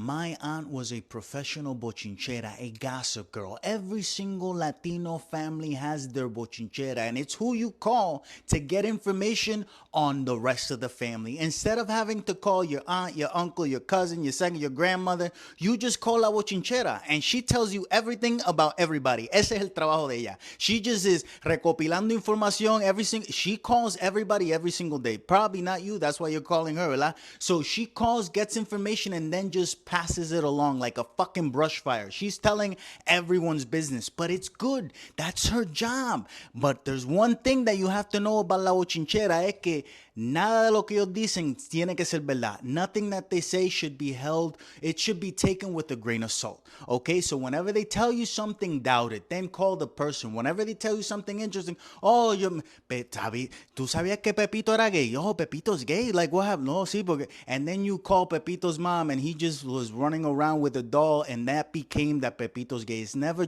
My aunt was a professional bochinchera, a gossip girl. Every single Latino family has their bochinchera, and it's who you call to get information on the rest of the family. Instead of having to call your aunt, your uncle, your cousin, your second, your grandmother, you just call la bochinchera, and she tells you everything about everybody. Ese es el trabajo de ella. She just is recopilando información every single. She calls everybody every single day. Probably not you. That's why you're calling her, ¿verdad? So she calls, gets information, and then just passes it along like a fucking brush fire. She's telling everyone's business, but it's good. That's her job. But there's one thing that you have to know about la bochinchera, es que nada de lo que ellos dicen tiene que ser verdad. Nothing that they say should be held, it should be taken with a grain of salt. Okay, so whenever they tell you something, doubt it. Then call the person. Whenever they tell you something interesting, oh, tú sabías que Pepito era gay. Oh, Pepito's gay. Like, what happened? No, sí, porque. And then you call Pepito's mom, and he just was running around with a doll, and that became that Pepito's gay. It's never.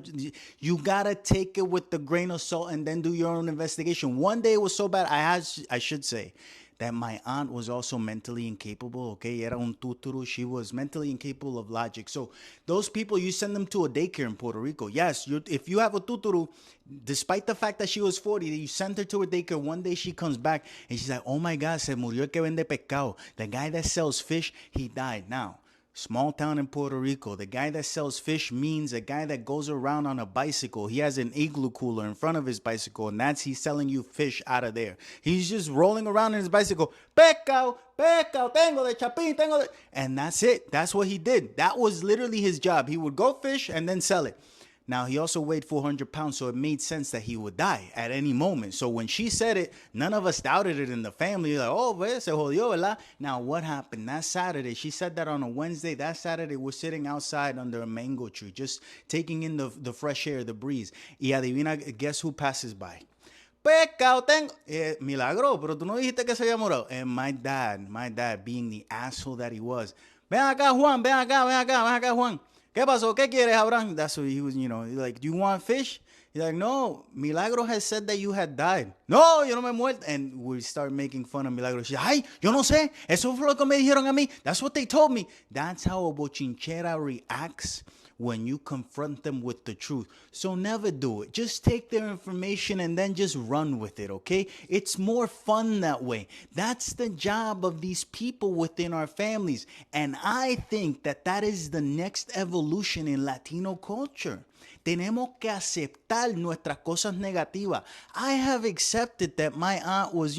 You gotta take it with the grain of salt, and then do your own investigation. One day it was so bad. I should say that my aunt was also mentally incapable, okay? Era un tuturu. She was mentally incapable of logic. So those people, you send them to a daycare in Puerto Rico. Yes, if you have a tuturu, despite the fact that she was 40, you sent her to a daycare. One day she comes back and she's like, oh my God, se murió el que vende pescado. The guy that sells fish, he died. Now, small town in Puerto Rico. The guy that sells fish means a guy that goes around on a bicycle. He has an igloo cooler in front of his bicycle, and he's selling you fish out of there. He's just rolling around in his bicycle. Pescado, pescado, tengo de chapín, tengo de... And that's it. That's what he did. That was literally his job. He would go fish and then sell it. Now, he also weighed 400 pounds, so it made sense that he would die at any moment. So when she said it, none of us doubted it in the family. Like, oh, pues, se jodió, ¿verdad? Now, what happened? That Saturday, she said that on a Wednesday. That Saturday, we're sitting outside under a mango tree, just taking in the fresh air, the breeze. Y adivina, guess who passes by? Pecado tengo. Milagro, pero tú no dijiste que se había morado. And my dad, being the asshole that he was. Ven acá, Juan, ven acá, ven acá, ven acá, Juan. ¿Qué pasó? ¿Qué quieres, Abraham? That's what he was, like, do you want fish? He's like, no, Milagro has said that you had died. No, yo no me he muerto. And we start making fun of Milagro. She's like, ay, yo no sé. Eso fue lo que me dijeron a mí. That's what they told me. That's how a bochinchera reacts when you confront them with the truth. So never do it. Just take their information and then just run with it, okay? It's more fun that way. That's the job of these people within our families. And I think that is the next evolution in Latino culture. Tenemos que aceptar nuestras cosas negativas. I have accepted that my aunt was,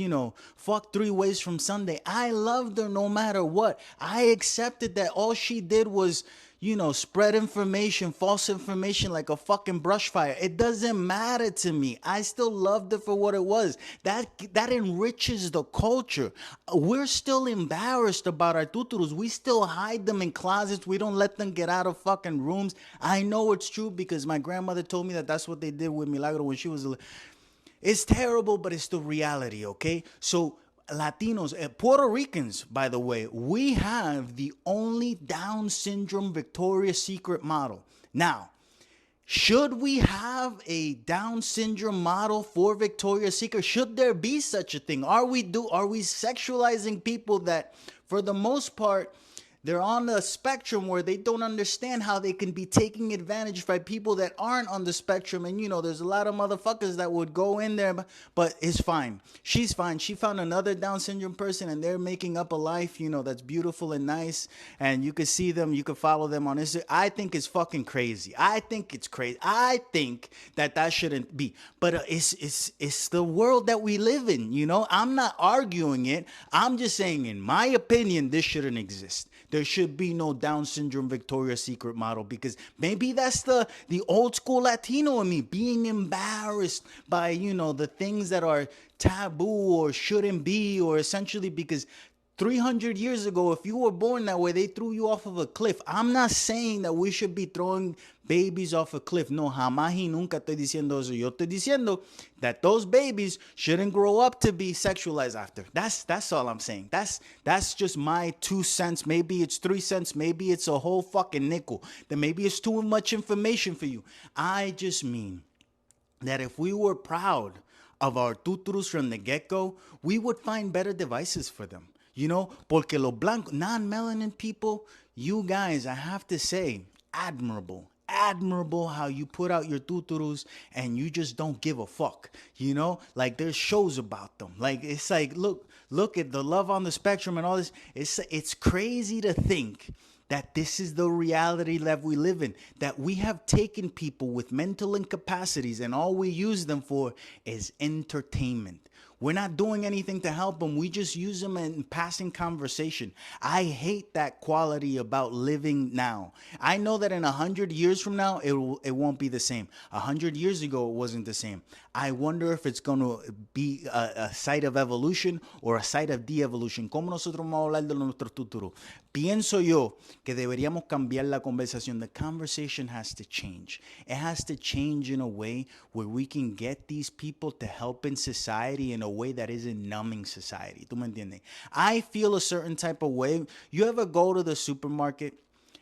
fucked 3 ways from Sunday. I loved her no matter what. I accepted that all she did was, spread information, false information like a fucking brush fire. It doesn't matter to me. I still loved it for what it was. That enriches the culture. We're still embarrassed about our tuturus. We still hide them in closets. We don't let them get out of fucking rooms. I know it's true because my grandmother told me that that's what they did with Milagro when she was little. It's terrible, but it's the reality, okay? So Latinos, Puerto Ricans, by the way, we have the only Down syndrome Victoria's Secret model. Now, should we have a Down syndrome model for Victoria's Secret? Should there be such a thing? Are we sexualizing people that, for the most part, they're on the spectrum where they don't understand how they can be taking advantage by people that aren't on the spectrum. And, there's a lot of motherfuckers that would go in there, but it's fine. She's fine. She found another Down syndrome person and they're making up a life, that's beautiful and nice. And you can see them. You can follow them on Instagram. I think it's fucking crazy. I think it's crazy. I think that shouldn't be. But it's the world that we live in, I'm not arguing it. I'm just saying, in my opinion, this shouldn't exist. There should be no Down syndrome Victoria's Secret model because maybe that's the old school Latino in me being embarrassed by, the things that are taboo or shouldn't be, or essentially because 300 years ago, if you were born that way, they threw you off of a cliff. I'm not saying that we should be throwing babies off a cliff. No, jamás y nunca estoy diciendo eso. Yo estoy diciendo that those babies shouldn't grow up to be sexualized after. That's all I'm saying. That's just my 2 cents. Maybe it's 3 cents. Maybe it's a whole fucking nickel. Then maybe it's too much information for you. I just mean that if we were proud of our tuturus from the get-go, we would find better devices for them. You know, porque los blancos, non-melanin people, you guys, I have to say, admirable. Admirable how you put out your tuturus and you just don't give a fuck. You know, like there's shows about them. Like it's like look at the love on the spectrum and all this. It's crazy to think that this is the reality that we live in, that we have taken people with mental incapacities and all we use them for is entertainment. We're not doing anything to help them. We just use them in passing conversation. I hate that quality about living now. I know that in 100 years from now, it won't be the same. 100 years ago, it wasn't the same. I wonder if it's going to be a site of evolution or a site of de-evolution. ¿Cómo nosotros vamos a hablar de nuestro futuro? Pienso yo que deberíamos cambiar la conversación. The conversation has to change. It has to change in a way where we can get these people to help in society in a way that isn't numbing society. ¿Tú me entiendes? I feel a certain type of way. You ever go to the supermarket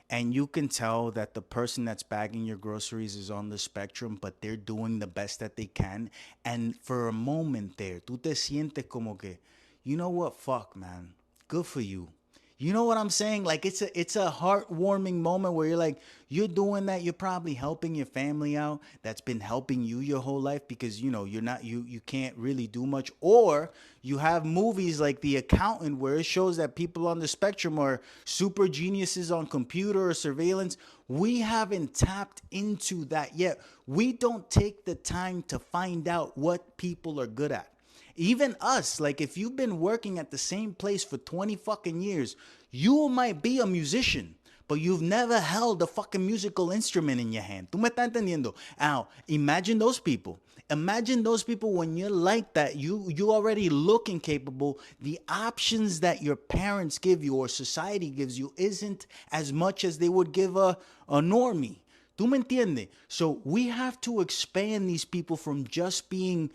and you can tell that the person that's bagging your groceries is on the spectrum, but they're doing the best that they can. And for a moment there, tú te sientes como que, you know what, fuck, man, good for you. You know what I'm saying? Like it's a heartwarming moment where you're like, you're doing that, you're probably helping your family out that's been helping you your whole life because you can't really do much. Or you have movies like The Accountant where it shows that people on the spectrum are super geniuses on computer or surveillance. We haven't tapped into that yet. We don't take the time to find out what people are good at. Even us, like if you've been working at the same place for 20 fucking years, you might be a musician, but you've never held a fucking musical instrument in your hand. ¿Tú me estás entendiendo? Now, imagine those people. Imagine those people when you're like that, you already look incapable. The options that your parents give you or society gives you isn't as much as they would give a normie. ¿Tú me entiendes? So we have to expand these people from just being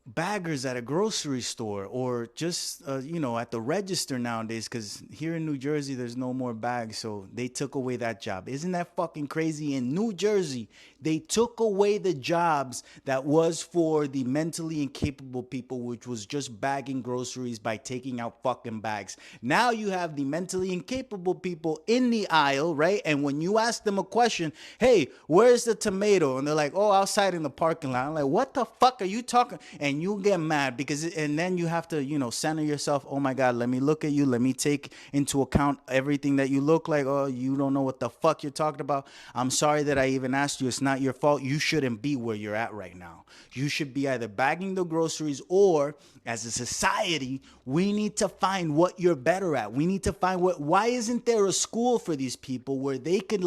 baggers at a grocery store or just at the register nowadays, because here in New Jersey there's no more bags, so they took away that job. Isn't that fucking crazy? In New Jersey they took away the jobs that was for the mentally incapable people, which was just bagging groceries by taking out fucking bags. Now you have the mentally incapable people in the aisle, right? And when you ask them a question, hey, where's the tomato? And they're like, oh, outside in the parking lot. I'm like, what the fuck are you talking? And you get mad and then you have to, center yourself. Oh my God, let me look at you. Let me take into account everything that you look like. Oh, you don't know what the fuck you're talking about. I'm sorry that I even asked you. It's not your fault. You shouldn't be where you're at right now. You should be either bagging the groceries or as a society, we need to find what you're better at. We need to find why isn't there a school for these people where they could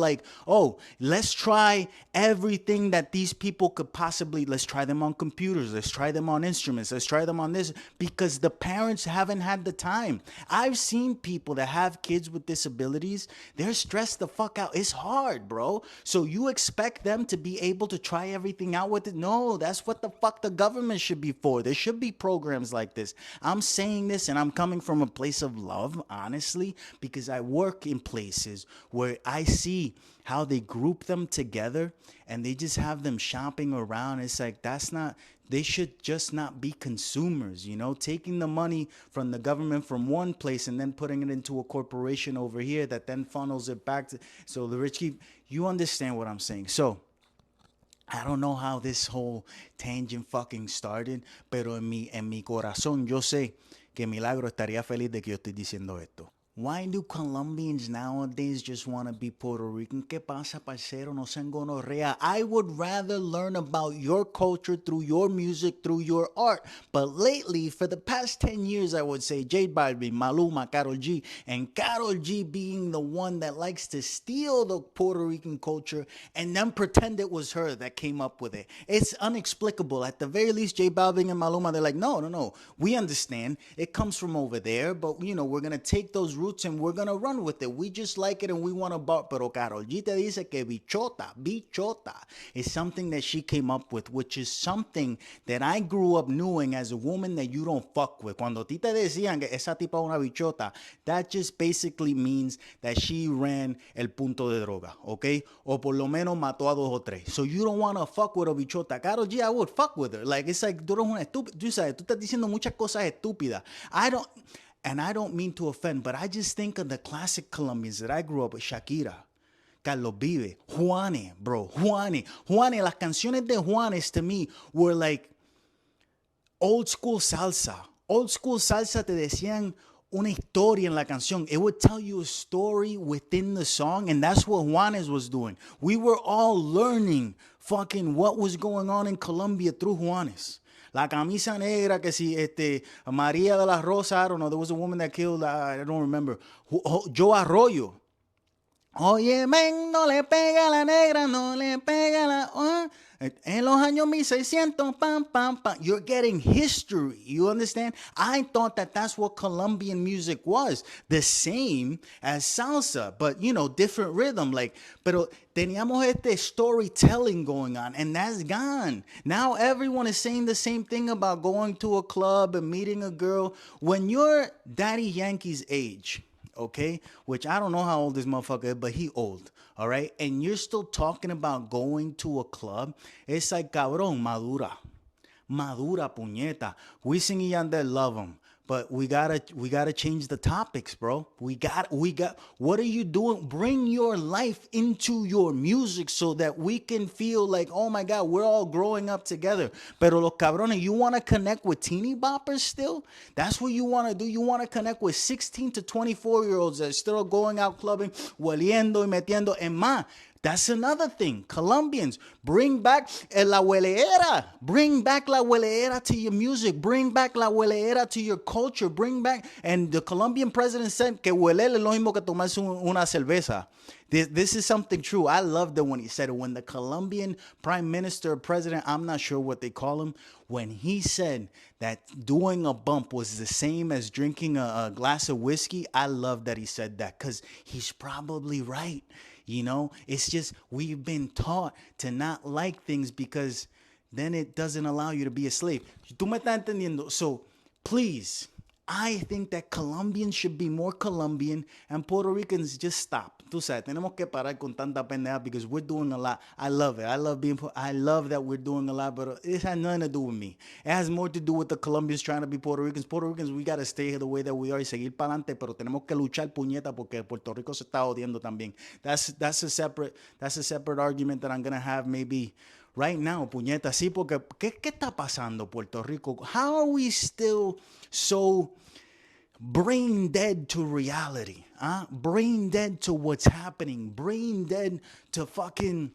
let's try everything that these people could possibly, let's try them on computers. Let's try them on instruments. Let's try them on this, because the parents haven't had the time. I've seen people that have kids with disabilities. They're stressed the fuck out. It's hard, bro. So you expect them to be able to try everything out with it? No, that's what the fuck the government should be for. There should be programs like this. I'm saying this and I'm coming from a place of love, honestly, because I work in places where I see how they group them together and they just have them shopping around. It's like, they should just not be consumers, taking the money from the government from one place and then putting it into a corporation over here that then funnels it back so the rich keep, you understand what I'm saying. So I don't know how this whole tangent fucking started, pero en mi corazón yo sé que Milagro estaría feliz de que yo estoy diciendo esto. Why do Colombians nowadays just want to be Puerto Rican? ¿Qué pasa, parcero? No sean gonorrea. I would rather learn about your culture through your music, through your art. But lately, for the past 10 years, I would say J Balvin, Maluma, Karol G, and Karol G being the one that likes to steal the Puerto Rican culture and then pretend it was her that came up with it. It's inexplicable. At the very least, J Balvin and Maluma, they're like, no. We understand. It comes from over there, but, we're going to take those roots and we're gonna run with it. We just like it and we want to bar. Pero Karol G te dice que bichota is something that she came up with, which is something that I grew up knowing as a woman that you don't fuck with. Cuando ti te decían que esa tipa una bichota, that just basically means that she ran el punto de droga, okay? O por lo menos mató a 2 o 3. So you don't want to fuck with a bichota. Karol G, I would fuck with her. Like, it's like, tú eres una estúpida. Tú sabes, tú estás diciendo muchas cosas estúpidas. and I don't mean to offend, but I just think of the classic Colombians that I grew up with: Shakira, Carlos Vive, Juanes, bro, Juanes. Las canciones de Juanes to me were like old school salsa. Old school salsa te decían una historia en la canción. It would tell you a story within the song, and that's what Juanes was doing. We were all learning fucking what was going on in Colombia through Juanes. La camisa negra, que si María de la Rosa, I don't know, there was a woman that killed, I don't remember, Joe Arroyo. Oye, men, no le pega a la negra, no le pega a la... En los años 1600, pam, pam, pam. You're getting history, you understand? I thought that that's what Colombian music was. The same as salsa, but, you know, different rhythm. Like, pero teníamos este storytelling going on, and that's gone. Now everyone is saying the same thing about going to a club and meeting a girl. When you're Daddy Yankee's age, okay, which I don't know how old this motherfucker is, but he old, all right? And you're still talking about going to a club. It's like, cabrón, madura. Madura, puñeta. Wisin y Yandel love him. But we gotta change the topics, bro. We got. What are you doing? Bring your life into your music so that we can feel like, oh my God, we're all growing up together. Pero los cabrones, you want to connect with teeny boppers still? That's what you want to do. You want to connect with 16 to 24-year-olds that are still going out clubbing, hueliendo y metiendo. And ma, that's another thing. Colombians, bring back la hueleera. Bring back la hueleera to your music. Bring back la hueleera to your culture. Bring back. And the Colombian president said que hueler es lo mismo que tomarse una cerveza. This is something true. I loved it when he said it. When the Colombian prime minister or president, I'm not sure what they call him, when he said that doing a bump was the same as drinking a glass of whiskey, I love that he said that, because he's probably right. You know, it's just we've been taught to not like things because then it doesn't allow you to be a slave. ¿Tú me estás entendiendo? So, please, I think that Colombians should be more Colombian and Puerto Ricans just stop. Tú sabes, tenemos que parar con tanta pendeja because we're doing a lot. I love it. I love that we're doing a lot, but it has nothing to do with me. It has more to do with the Colombians trying to be Puerto Ricans. Puerto Ricans, we got to stay here the way that we are y seguir para adelante, pero tenemos que luchar puñeta porque Puerto Rico se está odiando también. That's a separate argument that I'm going to have maybe right now, puñeta. Sí, porque ¿qué está pasando Puerto Rico? How are we still so brain dead to reality? Brain dead to what's happening. Brain dead to fucking...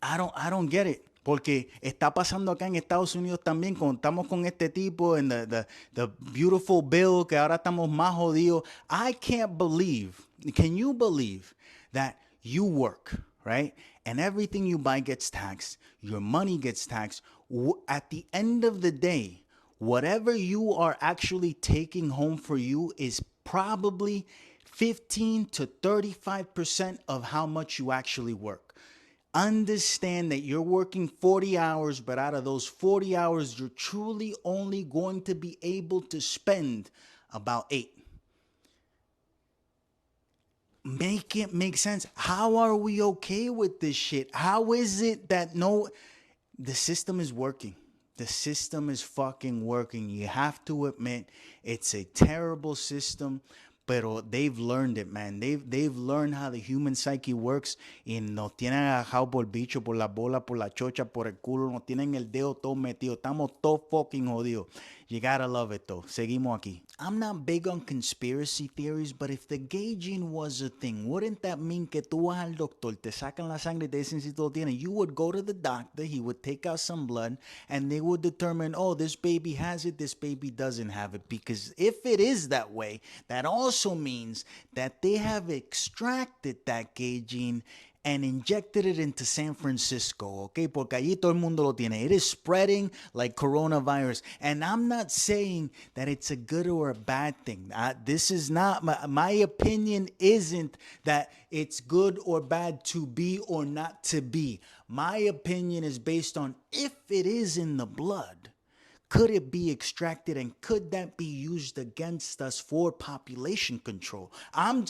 I don't get it. Porque está pasando acá en Estados Unidos también. Contamos con este tipo and the beautiful bill que ahora estamos más jodidos. I can't believe. Can you believe that you work, right? And everything you buy gets taxed. Your money gets taxed. At the end of the day, whatever you are actually taking home for you is probably 15 to 35% of how much you actually work. Understand that you're working 40 hours, but out of those 40 hours, you're truly only going to be able to spend about 8. Make it make sense. How are we okay with this shit? How is it that the system is working? The system is fucking working. You have to admit it's a terrible system, pero they've learned it, man. They've learned how the human psyche works y nos tienen agarrados por el bicho, por la bola, por la chocha, por el culo. Nos tienen el dedo todo metido. Estamos todo fucking jodidos. You gotta love it, though. Seguimos aquí. I'm not big on conspiracy theories, but if the gay gene was a thing, wouldn't that mean que tú vas al doctor, te sacan la sangre y te dicen si tú lo tienes? You would go to the doctor, he would take out some blood, and they would determine, oh, this baby has it, this baby doesn't have it. Because if it is that way, that also means that they have extracted that gay gene and injected it into San Francisco, okay? Porque allí todo el mundo lo tiene. It is spreading like coronavirus. And I'm not saying that it's a good or a bad thing. This is not, my opinion isn't that it's good or bad to be or not to be. My opinion is based on if it is in the blood, could it be extracted and could that be used against us for population control? I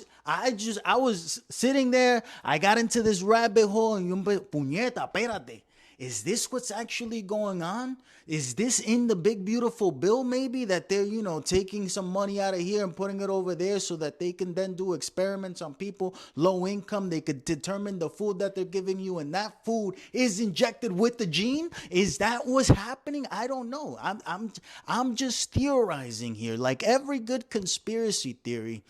was sitting there, I got into this rabbit hole and puñeta, espérate. Is this what's actually going on? Is this in the big beautiful bill maybe that they're, taking some money out of here and putting it over there so that they can then do experiments on people low income? They could determine the food that they're giving you, and that food is injected with the gene. Is that what's happening? I don't know. I'm just theorizing here. Like every good conspiracy theory,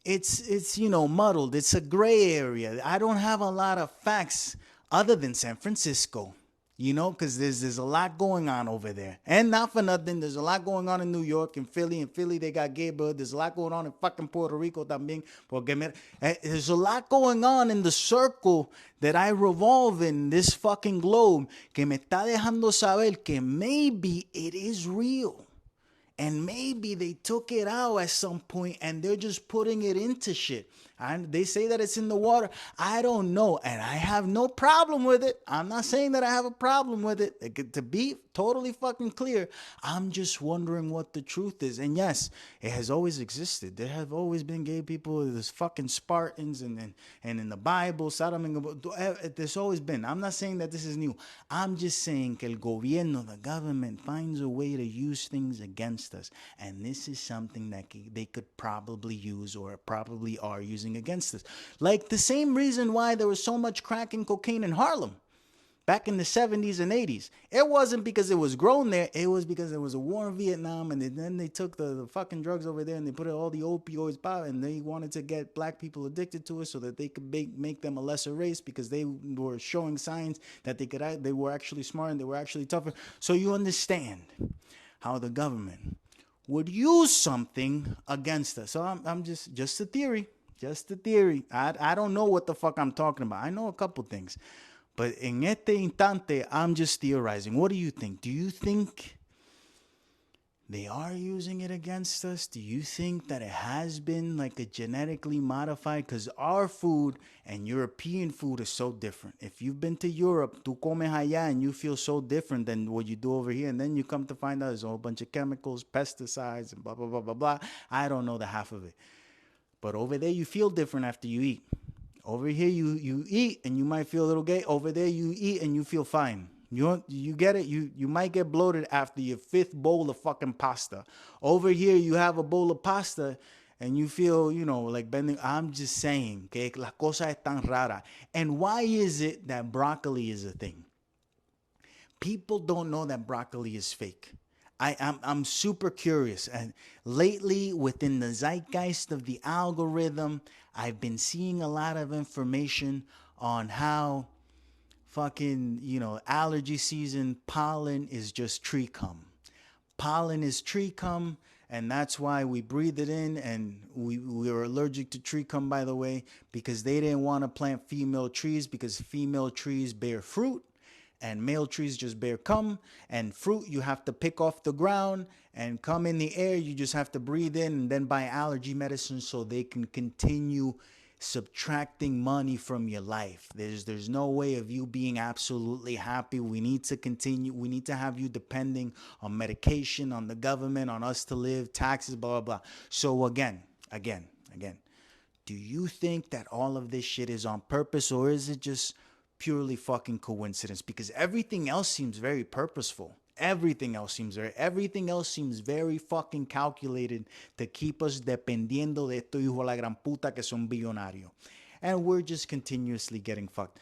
it's muddled. It's a gray area. I don't have a lot of facts other than San Francisco, because there's a lot going on over there. And not for nothing, there's a lot going on in New York and Philly. In Philly, they got Gabriel. There's a lot going on in fucking Puerto Rico también. There's a lot going on in the circle that I revolve in this fucking globe que me está dejando saber que maybe it is real. And maybe they took it out at some point and they're just putting it into shit. And they say that it's in the water. I don't know. And I have no problem with it. I'm not saying that I have a problem with it. To be totally fucking clear, I'm just wondering what the truth is. And yes, it has always existed. There have always been gay people. There's fucking Spartans and in the Bible, Sodom and Gomorrah. There's always been. I'm not saying that this is new. I'm just saying que el gobierno, the government, finds a way to use things against us. And this is something that they could probably use or probably are using against us. Like the same reason why there was so much crack and cocaine in Harlem back in the 70s and 80s. It wasn't because it was grown there. It was because there was a war in Vietnam, and then they took the fucking drugs over there and they put all the opioids by, and they wanted to get black people addicted to it so that they could make them a lesser race because they were showing signs that they were actually smart and they were actually tougher. So you understand how the government would use something against us. So I'm just a theory. Just a theory. I don't know what the fuck I'm talking about. I know a couple things. But en este instante, I'm just theorizing. What do you think? Do you think they are using it against us? Do you think that it has been like a genetically modified? Because our food and European food is so different. If you've been to Europe, tú comes allá and you feel so different than what you do over here. And then you come to find out there's a whole bunch of chemicals, pesticides, and blah, blah, blah, blah, blah. I don't know the half of it. But over there, you feel different after you eat. Over here, you eat and you might feel a little gay. Over there, you eat and you feel fine. You get it? You might get bloated after your 5th bowl of fucking pasta. Over here, you have a bowl of pasta and you feel, like bending. I'm just saying, que la cosa es tan rara. And why is it that broccoli is a thing? People don't know that broccoli is fake. I'm super curious. And lately, within the zeitgeist of the algorithm, I've been seeing a lot of information on how fucking, allergy season pollen is just tree cum. Pollen is tree cum, and that's why we breathe it in, and we are allergic to tree cum, by the way, because they didn't want to plant female trees because female trees bear fruit. And male trees just bear cum, and fruit you have to pick off the ground, and cum in the air you just have to breathe in and then buy allergy medicine so they can continue subtracting money from your life. There's no way of you being absolutely happy. We need to continue. We need to have you depending on medication, on the government, on us to live, taxes, blah, blah, blah. So again, do you think that all of this shit is on purpose, or is it just purely fucking coincidence? Because everything else seems very purposeful. Everything else seems very fucking calculated to keep us dependiendo de estos hijos de la gran puta que son billonarios. And we're just continuously getting fucked.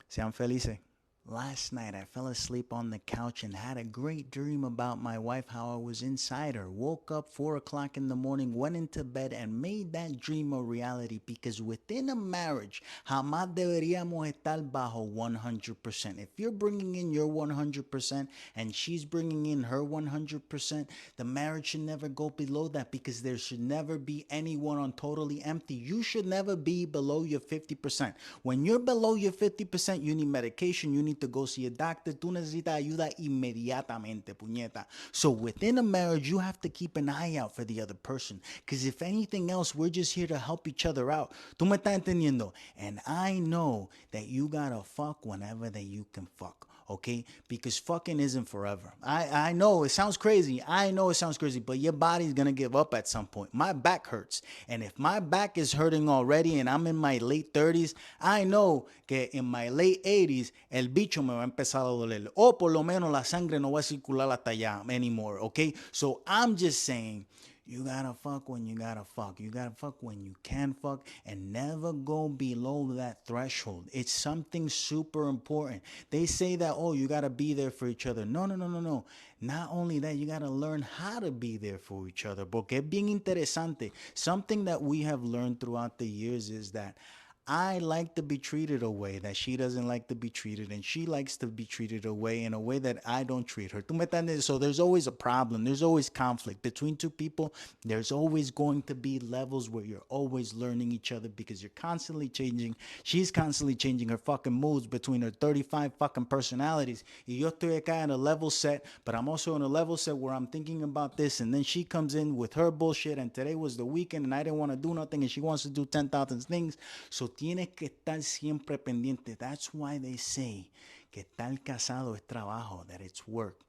Sean felices. Last night, I fell asleep on the couch and had a great dream about my wife, how I was inside her. Woke up 4 o'clock in the morning, went into bed, and made that dream a reality. Because within a marriage, jamás deberíamos estar bajo 100%. If you're bringing in your 100% and she's bringing in her 100%, the marriage should never go below that, because there should never be anyone on totally empty. You should never be below your 50%. When you're below your 50%, you need medication, you need to go see a doctor. Tú necesitas ayuda inmediatamente, puñeta. So within a marriage, you have to keep an eye out for the other person. Because if anything else, we're just here to help each other out. Tú me estás entendiendo? And I know that you gotta fuck whenever that you can fuck. okay? Because fucking isn't forever. I know it sounds crazy. I know it sounds crazy, but your body's gonna give up at some point. My back hurts. And if my back is hurting already and I'm in my late 30s, I know que in my late 80s el bicho me va a empezar a doler. O por lo menos la sangre no va a circular hasta allá anymore, okay? So I'm just saying, you gotta fuck when you gotta fuck. You gotta fuck when you can fuck and never go below that threshold. It's something super important. They say that, oh, you gotta be there for each other. No, no, no, no, no. Not only that, you gotta learn how to be there for each other. Porque es bien interesante. Something that we have learned throughout the years is that I like to be treated a way that she doesn't like to be treated, and she likes to be treated a way in a way that I don't treat her. ¿Tú me entiendes? So there's always a problem. There's always conflict between two people. There's always going to be levels where you're always learning each other because you're constantly changing. She's constantly changing her fucking moods between her 35 fucking personalities. Y yo estoy acá in a level set, but I'm also in a level set where I'm thinking about this, and then she comes in with her bullshit, and today was the weekend, and I didn't want to do nothing, and she wants to do 10,000 things. So tienes que estar siempre pendiente. That's why they say que estar casado es trabajo, that it's work.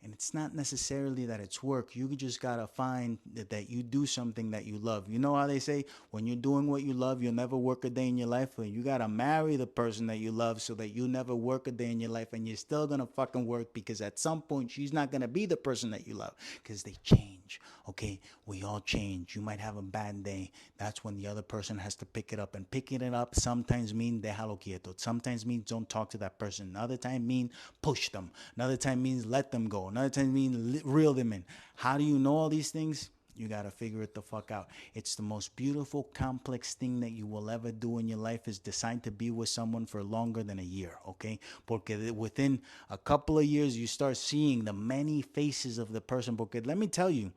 And it's not necessarily that it's work. You just gotta find that you do something that you love. You know how they say, when you're doing what you love, you'll never work a day in your life. But you gotta marry the person that you love so that you never work a day in your life, and you're still gonna fucking work, because at some point she's not gonna be the person that you love, because they change. Okay, we all change. You might have a bad day. That's when the other person has to pick it up, and picking it up sometimes means déjalo quieto. Sometimes means don't talk to that person. Another time means push them. Another time means let them go. Another time means reel them in. How do you know all these things? You got to figure it the fuck out. It's the most beautiful, complex thing that you will ever do in your life, is decide to be with someone for longer than a year, okay? Porque within a couple of years, you start seeing the many faces of the person. Porque let me tell you,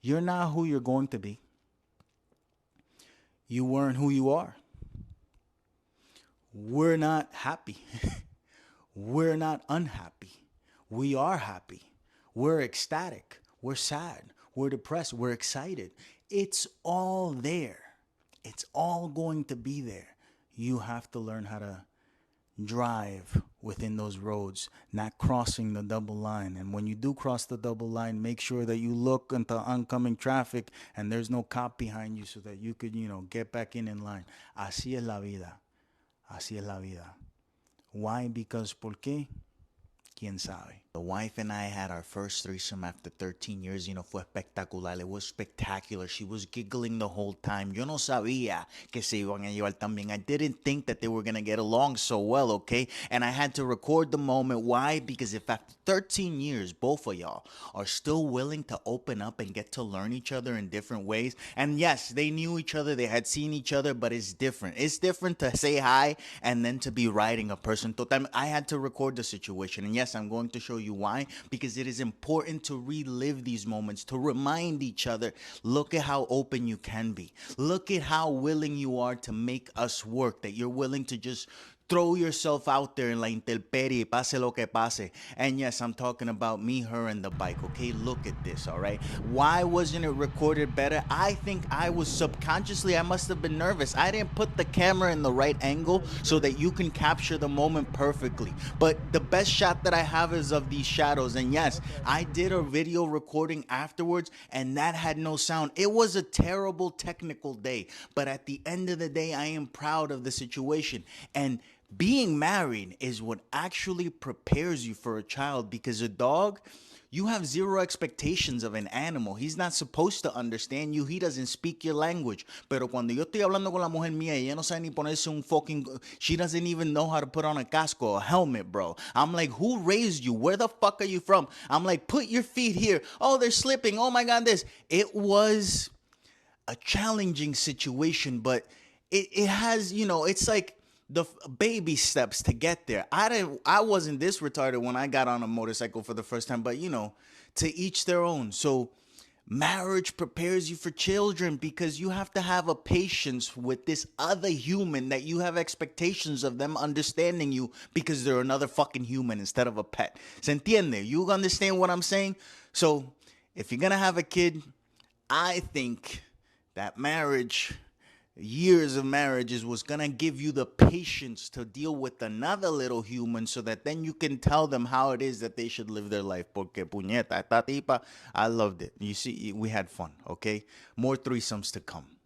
you're not who you're going to be. You weren't who you are. We're not happy. We're not unhappy. We are happy. We're ecstatic. We're sad. We're depressed. We're excited. It's all there. It's all going to be there. You have to learn how to drive within those roads, not crossing the double line. And when you do cross the double line, make sure that you look into oncoming traffic and there's no cop behind you, so that you could, get back in line. Así es la vida. Así es la vida. Why? Because ¿por qué? ¿Quién sabe? The wife and I had our first threesome after 13 years. Fue espectacular. It was spectacular. She was giggling the whole time. Yo no sabía que se iban a llevar tan bien. I didn't think that they were going to get along so well, okay? And I had to record the moment. Why? Because if after 13 years, both of y'all are still willing to open up and get to learn each other in different ways, and yes, they knew each other, they had seen each other, but it's different. It's different to say hi and then to be riding a person. I had to record the situation. And yes, I'm going to show you why, because it is important to relive these moments, to remind each other, look at how open you can be. Look at how willing you are to make us work, that you're willing to just throw yourself out there in la intemperie, pase lo que pase. And yes, I'm talking about me, her, and the bike, okay? Look at this, all right? Why wasn't it recorded better? I think I was subconsciously, I must have been nervous. I didn't put the camera in the right angle so that you can capture the moment perfectly. But the best shot that I have is of these shadows. And yes, I did a video recording afterwards, and that had no sound. It was a terrible technical day. But at the end of the day, I am proud of the situation. And being married is what actually prepares you for a child, because a dog, you have zero expectations of an animal. He's not supposed to understand you. He doesn't speak your language. Pero cuando yo estoy hablando con la mujer mía, ella no sabe ni ponerse un fucking... She doesn't even know how to put on a casco, a helmet, bro. I'm like, who raised you? Where the fuck are you from? I'm like, put your feet here. Oh, they're slipping. Oh my God, this. It was a challenging situation, but it has, it's like the baby steps to get there. I wasn't this retarded when I got on a motorcycle for the first time, but to each their own. So marriage prepares you for children, because you have to have a patience with this other human that you have expectations of them understanding you, because they're another fucking human instead of a pet. ¿Se entiende? You understand what I'm saying? So if you're gonna have a kid, I think that marriage years of marriages was gonna give you the patience to deal with another little human so that then you can tell them how it is that they should live their life. Porque puñeta, esta tipa, I loved it. You see, we had fun, okay? More threesomes to come.